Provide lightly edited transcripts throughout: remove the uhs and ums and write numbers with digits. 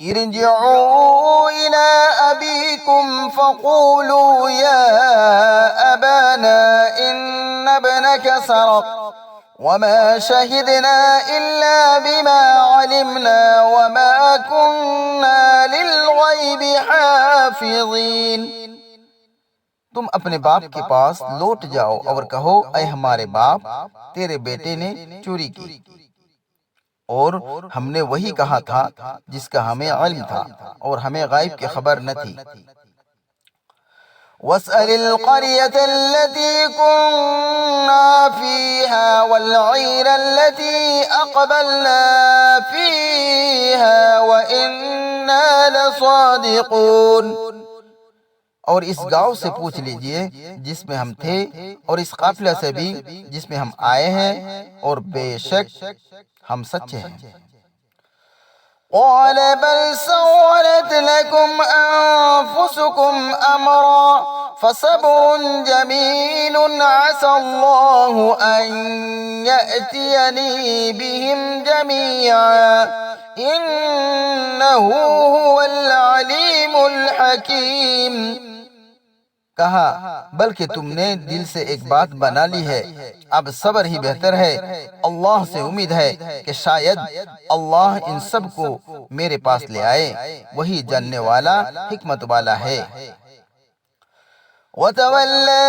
इरजिऊ इला अबीकुम फक़ूलू या अबाना इन्न इब्नका सरक़ वमा शहिदना इल्ला बिमा अलिमना वमा कुन्ना लिल-ग़ैबि हाफ़िज़ीन। तुम अपने बाप के पास लौट जाओ और कहो, ऐ हमारे बाप, तेरे बेटे ने चोरी की और हमने वही कहा था जिसका हमें इल्म था और हमें गायब की खबर न थी। वस्अलिल क़रियतल्लती कुन्ना फ़ीहा वल-ईरल्लती अक़बलना फ़ीहा व इन्ना लसादिक़ून। और इस गांव से पूछ लीजिए जिसमें हम थे और इस काफिला से भी जिसमें हम आए हैं, और बेशक हम सच्चे हैं। क़ाल बल सव्वलत लकुम अन्फुसुकुम अम्रा फसब्रुन जमीलुन असल्लाहु अन यअतियनी बिहिम जमीआ इन्नहु हुवल अलीमुल हकीम। कहा, बल्कि तुमने दिल से एक बात बना ली है, अब सब्र ही बेहतर है। अल्लाह से उम्मीद है कि शायद अल्लाह इन सब को मेरे पास ले आए, वही जानने वाला हिकमत वाला है। वतवल्ला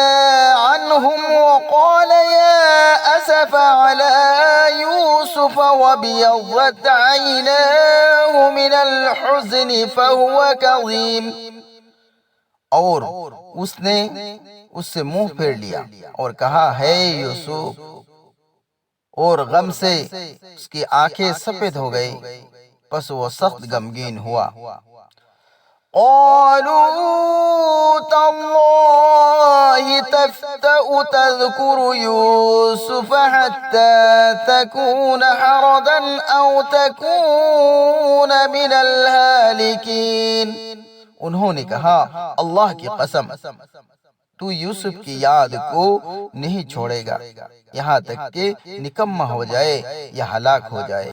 अन्हुम वक़ाल या असफ़ अला यूसुफ वबियज़्ज़त ऐनाहु मिनल हुज़्न फ़हुव कज़ीम। और उसने उससे मुंह फेर लिया और कहा, है यूसुफ, और गम से उसकी आंखें सफेद हो गई, बस वो सख्त गमगीन हुआ। क़ालू तल्लाहि तफ़्तअु तज़कुरु यूसुफ हत्ता तकून हरदन औ तकून मिनल हालिकीन। उन्होंने कहा, अल्लाह की कसम, तू यूसुफ की याद को नहीं छोड़ेगा यहाँ तक कि निकम्मा हो जाए या हलाक हो जाए।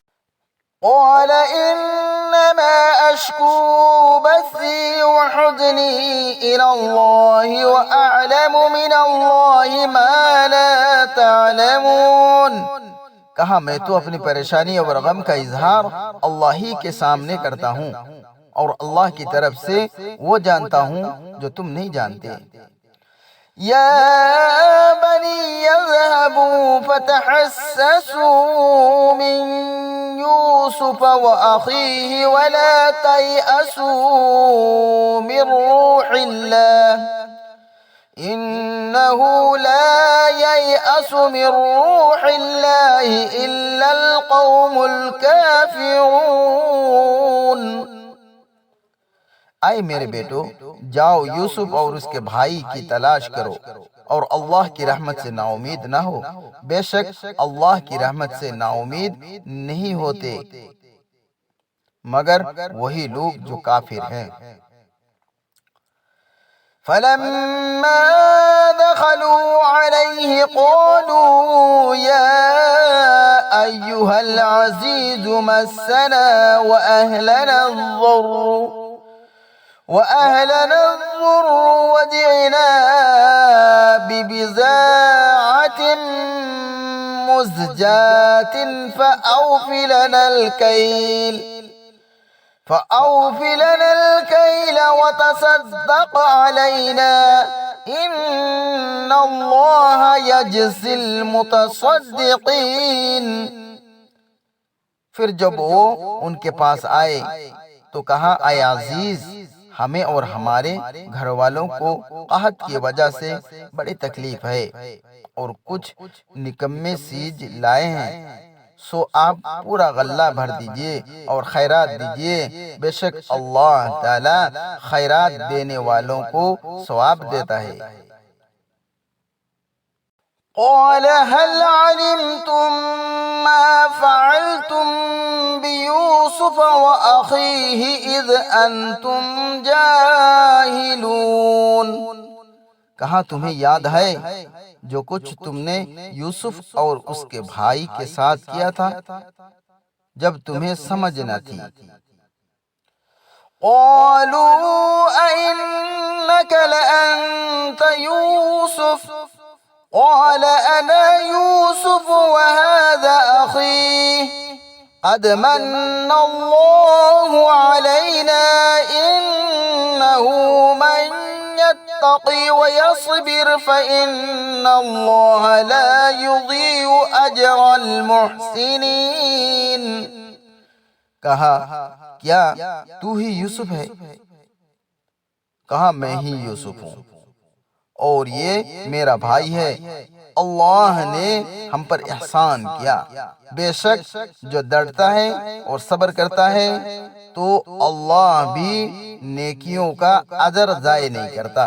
क़ाल इन्नमा अश्कू बस्सी व हुज़्नी इलल्लाहि व अअलमु मिनल्लाहि मा ला तअलमून। कहा, मैं तो अपनी परेशानी और गम का इजहार अल्लाह ही के सामने करता हूँ और अल्लाह की तरफ से वो जानता हूँ जो तुम नहीं जानते। या बनी यज़हबू फतहस्ससू मिन यूसुफ व अखीहि वला तयअसू मिन रूहिल्लाह इन्नहु ला ययअसु मिन रूहिल्लाहि इल्लल क़ौमुल काफ़िरून। आए मेरे बेटो, जाओ यूसुफ और उसके भाई की तलाश करो और अल्लाह की रहमत से नाउमीद ना हो। बेशक अल्लाह की रहमत से नाउमीद नहीं होते मगर वही लोग जो काफिर हैं। फलम्मा दखलू अलैहि क़ालू या अय्युहल अज़ीज़ु मस्सना व अहलना الضر وجئنا ببضاعة مزجاة فأوف لنا الكيل وتصدق علينا إن الله يجزي المتصدقين। फिर जब वो उनके पास आए तो कहा, आए अजीज, हमें और हमारे घर वालों को कहत की वजह से बड़ी तकलीफ है और कुछ निकम्मे चीज लाए हैं, सो आप पूरा गल्ला भर दीजिए और खैरात दीजिए। बेशक अल्लाह ताला खैरात देने वालों को सवाब देता है। क़ाल हल अलिमतुम मा फ़अलतुम बियूसुफ व अख़ीहि इज़ अंतुम जाहिलून। कहा, तुम्हें याद है जो कुछ तुमने यूसुफ और उसके भाई के साथ किया था जब तुम्हें समझ न थी। قالوا أئنك لأنت يوسف قال أنا يوسف وهذا أخي قد من الله علينا إنه من يتقي ويصبر فإن الله لا يضيع أجر المحسنين। कहा क्या तू ही यूसुफ है? कहा मैं ही यूसुफ हूँ और ये मेरा भाई है। अल्लाह ने हम पर एहसान किया। बेशक जो डरता है और सब्र करता है तो अल्लाह भी नेकियों का अजर ज़ाय नहीं करता।